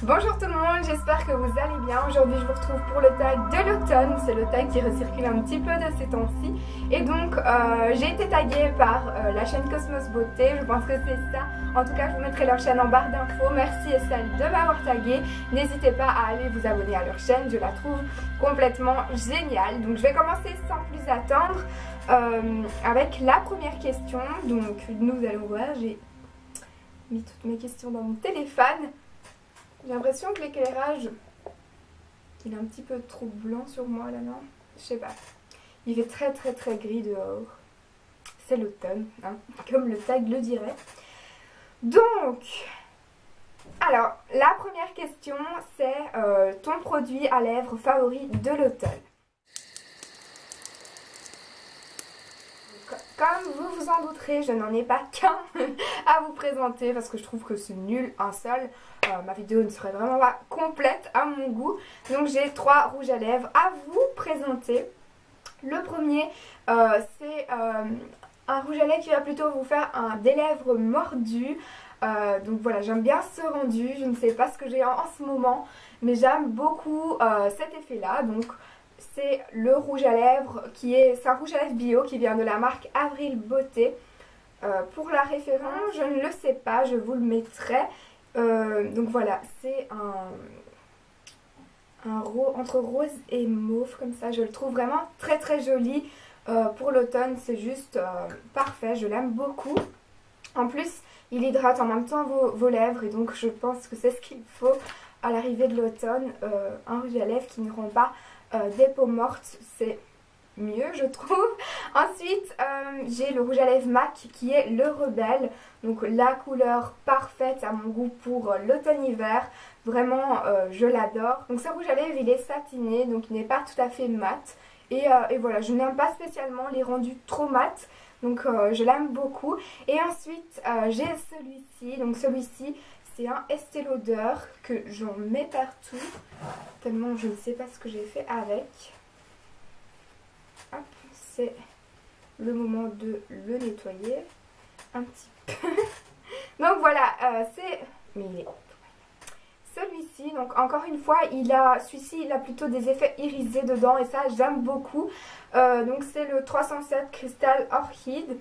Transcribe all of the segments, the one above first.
Bonjour tout le monde, j'espère que vous allez bien. Aujourd'hui je vous retrouve pour le tag de l'automne. C'est le tag qui recircule un petit peu de ces temps-ci. Et donc j'ai été taguée par la chaîne Cosmos Beauté. Je pense que c'est ça. En tout cas je vous mettrai leur chaîne en barre d'infos. Merci Estelle de m'avoir taguée. N'hésitez pas à aller vous abonner à leur chaîne. Je la trouve complètement géniale. Donc je vais commencer sans plus attendre avec la première question. Donc nous allons voir. J'ai mis toutes mes questions dans mon téléphone. J'ai l'impression que l'éclairage, il est un petit peu trop blanc sur moi là, non? Je sais pas. Il fait très gris dehors. C'est l'automne, hein, comme le tag le dirait. Donc, alors, la première question, c'est ton produit à lèvres favori de l'automne. Comme vous vous en douterez, je n'en ai pas qu'un à vous présenter parce que je trouve que c'est nul, un seul. Ma vidéo ne serait vraiment pas complète à mon goût. Donc j'ai 3 rouges à lèvres à vous présenter. Le premier, c'est un rouge à lèvres qui va plutôt vous faire des lèvres mordues. Donc voilà, j'aime bien ce rendu. Je ne sais pas ce que j'ai en ce moment, mais j'aime beaucoup cet effet-là. Donc c'est le rouge à lèvres c'est un rouge à lèvres bio qui vient de la marque Avril Beauté. Pour la référence, je ne le sais pas, je vous le mettrai. Donc voilà, c'est entre rose et mauve comme ça. Je le trouve vraiment très joli. Pour l'automne, c'est juste parfait, je l'aime beaucoup. En plus, il hydrate en même temps vos lèvres et donc je pense que c'est ce qu'il faut à l'arrivée de l'automne. Un rouge à lèvres qui ne rend pas des peaux mortes, c'est mieux je trouve. Ensuite j'ai le rouge à lèvres MAC qui est le Rebelle, donc la couleur parfaite à mon goût pour l'automne-hiver, vraiment je l'adore. Donc ce rouge à lèvres il est satiné, donc il n'est pas tout à fait mat et voilà, je n'aime pas spécialement les rendus trop mat, donc je l'aime beaucoup. Et ensuite j'ai celui-ci, donc celui-ci c'est un Estée Lauder que j'en mets partout tellement je ne sais pas ce que j'ai fait avec. C'est le moment de le nettoyer un petit peu. Donc voilà, c'est celui-ci. Donc encore une fois, celui-ci il a plutôt des effets irisés dedans et ça j'aime beaucoup. Donc c'est le 307 Crystal Orchid.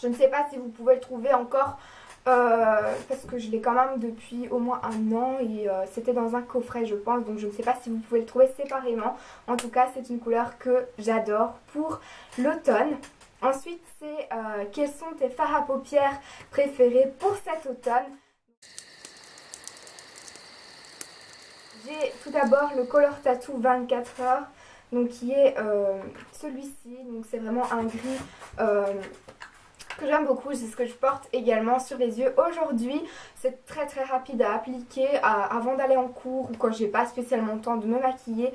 Je ne sais pas si vous pouvez le trouver encore parce que je l'ai quand même depuis au moins un an et c'était dans un coffret je pense, donc je ne sais pas si vous pouvez le trouver séparément. En tout cas c'est une couleur que j'adore pour l'automne. Ensuite c'est quels sont tes fards à paupières préférés pour cet automne. J'ai tout d'abord le Color Tattoo 24 heures, donc qui est celui-ci, donc c'est vraiment un gris que j'aime beaucoup, c'est ce que je porte également sur les yeux aujourd'hui. C'est très rapide à appliquer avant d'aller en cours ou quand j'ai pas spécialement le temps de me maquiller.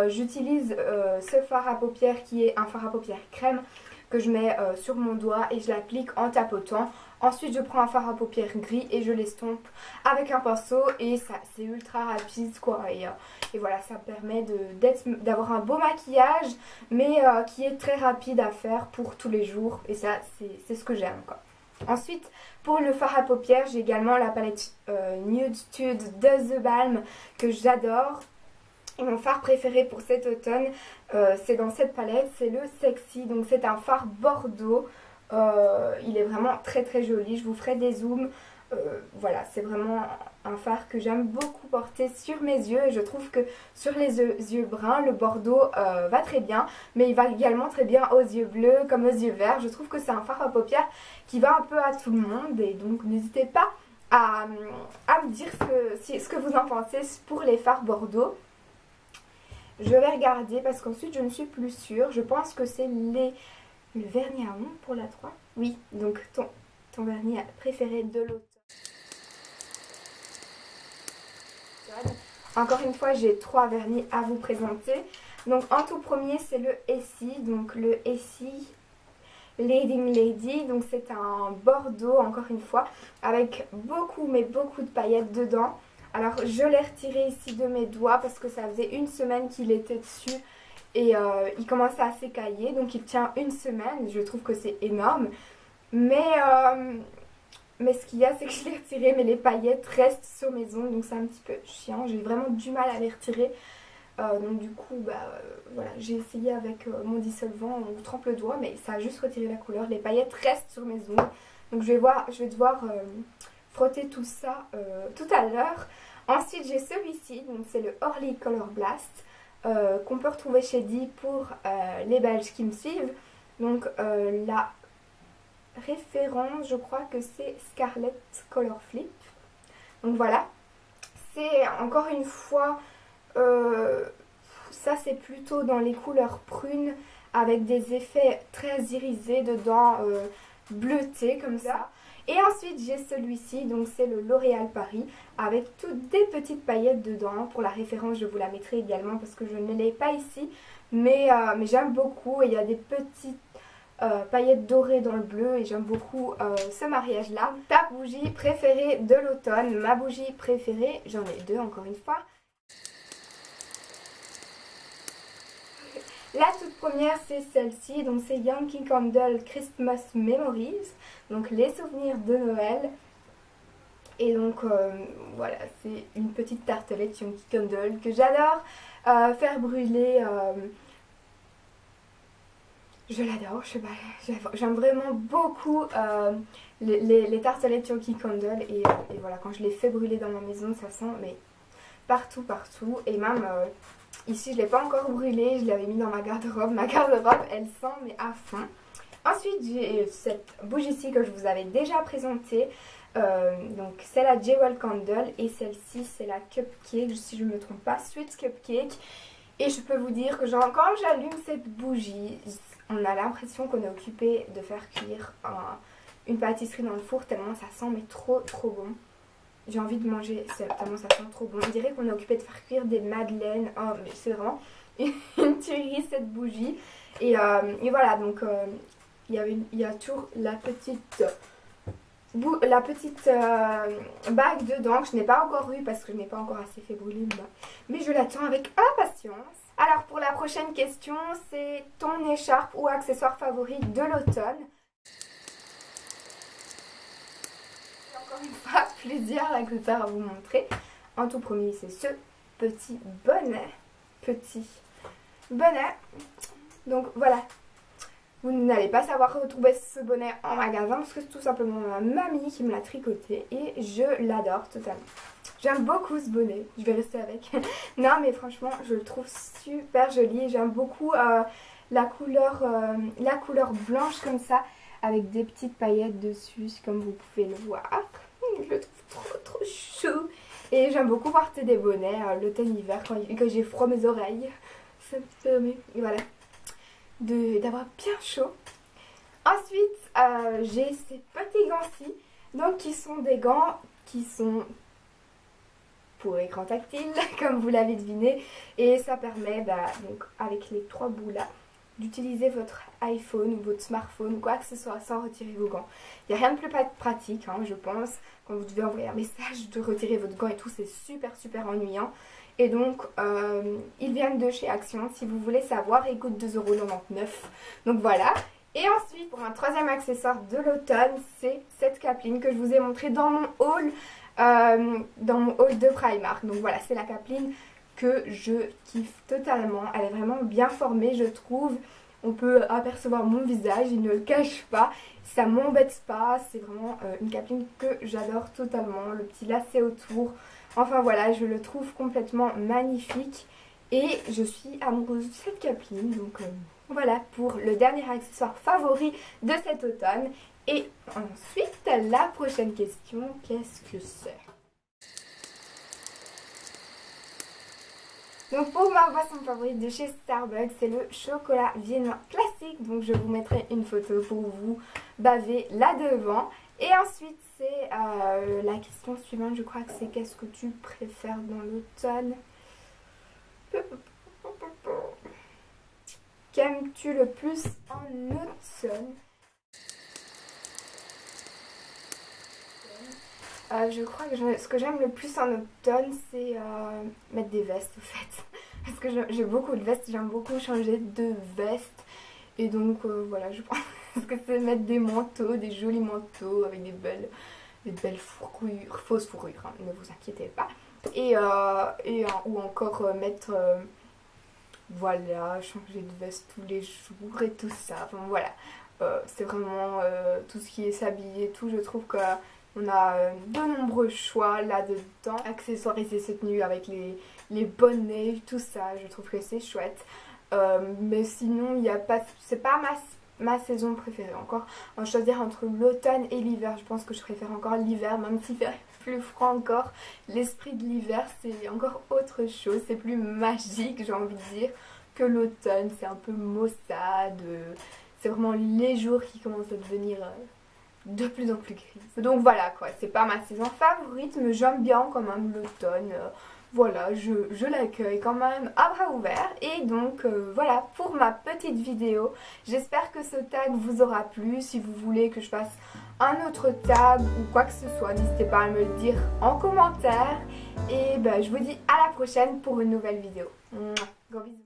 J'utilise ce fard à paupières qui est un fard à paupières crème que je mets sur mon doigt et je l'applique en tapotant. Ensuite je prends un fard à paupières gris et je l'estompe avec un pinceau et ça c'est ultra rapide quoi. Et voilà, ça permet d'avoir un beau maquillage mais qui est très rapide à faire pour tous les jours et ça c'est ce que j'aime quoi. Ensuite pour le fard à paupières j'ai également la palette Nude Tude de The Balm que j'adore. Et mon fard préféré pour cet automne c'est dans cette palette, c'est le Sexy, donc c'est un fard bordeaux. Il est vraiment très joli, je vous ferai des zooms. Voilà, c'est vraiment un fard que j'aime beaucoup porter sur mes yeux et je trouve que sur les yeux bruns le bordeaux va très bien, mais il va également très bien aux yeux bleus comme aux yeux verts. Je trouve que c'est un fard à paupières qui va un peu à tout le monde et donc n'hésitez pas à me dire ce que vous en pensez pour les fards bordeaux. Je vais regarder parce qu'ensuite je ne suis plus sûre, je pense que c'est le vernis à ongles pour la 3. Oui, donc ton vernis préféré de l'automne. Encore une fois, j'ai 3 vernis à vous présenter. Donc en tout premier, c'est le Essie. Donc le Essie Leading Lady. Donc c'est un bordeaux, encore une fois, avec beaucoup de paillettes dedans. Alors je l'ai retiré ici de mes doigts parce que ça faisait une semaine qu'il était dessus. Et il commençait à s'écailler, donc il tient une semaine, je trouve que c'est énorme. Mais Mais ce qu'il y a, c'est que je l'ai retiré, mais les paillettes restent sur mes ongles, donc c'est un petit peu chiant. J'ai vraiment du mal à les retirer. Donc du coup, voilà, j'ai essayé avec mon dissolvant, on trempe le doigt, mais ça a juste retiré la couleur. Les paillettes restent sur mes ongles. Donc je vais devoir frotter tout ça tout à l'heure. Ensuite, j'ai celui-ci, donc c'est le Orly Color Blast, qu'on peut retrouver chez Di pour les Belges qui me suivent. Donc la référence, je crois que c'est Scarlet Color Flip. Donc voilà, c'est encore une fois, ça c'est plutôt dans les couleurs prunes avec des effets très irisés dedans, bleutés comme ça. Et ensuite j'ai celui-ci, donc c'est le L'Oréal Paris avec toutes des petites paillettes dedans. Pour la référence je vous la mettrai également parce que je ne l'ai pas ici, mais j'aime beaucoup et il y a des petites paillettes dorées dans le bleu et j'aime beaucoup ce mariage là. Ta bougie préférée de l'automne, ma bougie préférée, j'en ai deux encore une fois. La toute première c'est celle-ci, donc c'est Yankee Candle Christmas Memories, donc les souvenirs de Noël. Et donc voilà, c'est une petite tartelette Yankee Candle que j'adore faire brûler. Je l'adore, je sais pas, j'aime vraiment beaucoup les tartelettes Yankee Candle et voilà, quand je les fais brûler dans ma maison ça sent mais partout et même ici je ne l'ai pas encore brûlé, je l'avais mis dans ma garde-robe elle sent mais à fond. Ensuite j'ai cette bougie-ci que je vous avais déjà présentée, donc c'est la Jewel Candle et celle-ci c'est la Cupcake, si je ne me trompe pas, Sweet Cupcake. Et je peux vous dire que quand j'allume cette bougie, on a l'impression qu'on est occupé de faire cuire une pâtisserie dans le four tellement ça sent mais trop bon. J'ai envie de manger tellement ça sent trop bon. On dirait qu'on est occupé de faire cuire des madeleines. Oh mais c'est vraiment une tuerie cette bougie. Et voilà, donc il y a toujours la petite bague dedans que je n'ai pas encore eu parce que je n'ai pas encore assez fait brûler, mais je l'attends avec impatience. Alors pour la prochaine question, c'est ton écharpe ou accessoire favori de l'automne. J'ai encore une fois plusieurs accessoires à vous montrer. En tout premier, c'est ce petit bonnet. Donc voilà. Vous n'allez pas savoir retrouver ce bonnet en magasin parce que c'est tout simplement ma mamie qui me l'a tricoté et je l'adore totalement. J'aime beaucoup ce bonnet, je vais rester avec. Non mais franchement je le trouve super joli, j'aime beaucoup la couleur blanche comme ça avec des petites paillettes dessus comme vous pouvez le voir. Je le trouve trop chou et j'aime beaucoup porter des bonnets l'automne-hiver quand j'ai froid mes oreilles. Ça me permet, voilà, d'avoir bien chaud. Ensuite j'ai ces petits gants-ci, donc qui sont des gants qui sont pour écran tactile comme vous l'avez deviné et ça permet donc avec les trois bouts là d'utiliser votre iPhone ou votre smartphone ou quoi que ce soit sans retirer vos gants. Il n'y a rien de plus pratique je pense quand vous devez envoyer un message de retirer votre gant et tout, c'est super ennuyant. Et donc ils viennent de chez Action, si vous voulez savoir, ils coûtent 2,99 €. Donc voilà. Et ensuite pour un troisième accessoire de l'automne, c'est cette capeline que je vous ai montrée dans mon haul de Primark. Donc voilà, c'est la capeline que je kiffe totalement. Elle est vraiment bien formée je trouve. On peut apercevoir mon visage, il ne le cache pas. Ça m'embête pas, c'est vraiment une capeline que j'adore totalement. Le petit lacet autour. Enfin voilà, je le trouve complètement magnifique et je suis amoureuse de cette capeline. Donc voilà pour le dernier accessoire favori de cet automne. Et ensuite, la prochaine question, qu'est-ce que c'est? Donc pour ma boisson favorite de chez Starbucks, c'est le chocolat viennois classique. Donc je vous mettrai une photo pour vous baver là devant. Et ensuite c'est la question suivante, je crois que c'est qu'est-ce que tu préfères dans l'automne? Qu'aimes-tu le plus en automne? Je crois que ce que j'aime le plus en automne, c'est mettre des vestes au fait. Parce que j'ai beaucoup de vestes, j'aime beaucoup changer de veste. Et donc voilà, je pense que c'est mettre des manteaux, des jolis manteaux avec des des belles fourrures, fausses fourrures, hein, ne vous inquiétez pas. Ou encore mettre, voilà, changer de veste tous les jours et tout ça. Enfin voilà, c'est vraiment tout ce qui est s'habiller et tout. Je trouve qu'on a de nombreux choix là-dedans. Accessoiriser cette tenue avec les bonnets, tout ça, je trouve que c'est chouette. Mais sinon, il n'y a pas, c'est pas ma saison préférée. Encore, on va choisir entre l'automne et l'hiver. Je pense que je préfère encore l'hiver, même s'il fait plus froid encore. L'esprit de l'hiver, c'est encore autre chose. C'est plus magique, j'ai envie de dire, que l'automne. C'est un peu maussade. C'est vraiment les jours qui commencent à devenir de plus en plus gris. Donc voilà quoi, c'est pas ma saison favorite, mais j'aime bien quand même l'automne. Voilà, je l'accueille quand même à bras ouverts. Et donc voilà pour ma petite vidéo. J'espère que ce tag vous aura plu. Si vous voulez que je fasse un autre tag ou quoi que ce soit, n'hésitez pas à me le dire en commentaire. Et ben, je vous dis à la prochaine pour une nouvelle vidéo. Mouah, gros bisous.